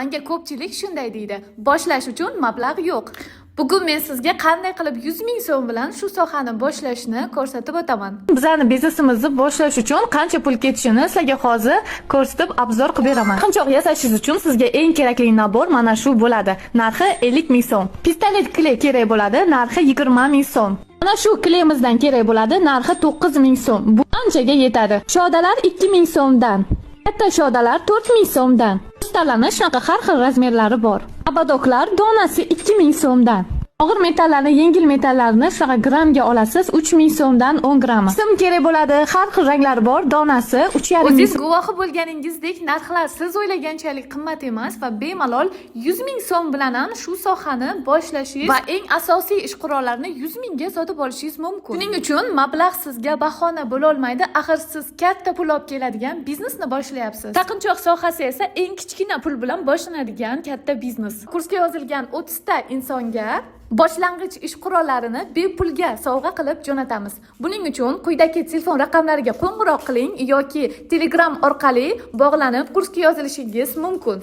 Menga ko'pchilik shunday deydi. Boshlash uchun mablag' yo'q. Bugun men sizga qanday qilib 100 ming so'm bilan shu sohani boshlashni ko'rsatib o'taman. Bizlarni biznesimizni boshlash uchun qancha pul ketishini sizlarga hozir ko'rsatib obzor qilib beraman. Qanchoq yasashingiz uchun sizga eng kerakli nabor mana shu bo'ladi. Narxi 50 ming so'm. Pistolet kley kerak bo'ladi, narxi 20 ming so'm. Mana shu kleymizdan kerak bo'ladi, narxi 9 ming so'm. Bu anchaga yetadi. Shodalar 2 ming so'mdan. Katta shodalar 4 ming so'mdan. Ustalarning shunaqa har xil razmerlari bor. Abadoklar donasi 2 ming so'mdan. Og'ir metallarni, yengil metallarni shunaqa grammga olasiz 3 ming so'mdan 10 grammi. Sim kerak bo'ladi, har xil ranglari bor, donasi 3,5 ming. O'zingiz guvohi bo'lganingizdek, narxlar siz o'ylaganchalik qimmat emas va bemalol 100 ming so'm bilan ham shu sohani boshlashingiz va eng asosiy ish qurollarini 100 mingga sotib olishingiz mumkin. Shuning uchun mablag' sizga bahona bo'la olmaydi, axir siz katta pul olib keladigan biznesni boshlayapsiz. Taqinchoq sohasi esa eng kichkina pul bilan boshlanadigan katta biznes. Kursga yozilgan 30 ta insonga boshlang'ich ish qurollarini bepulga sovg'a qilib jo'natamiz. Buning uchun quyidagi telefon raqamlariga qo'ng'iroq qiling yoki Telegram orqali bog'lanib kursga yozilishingiz mumkin.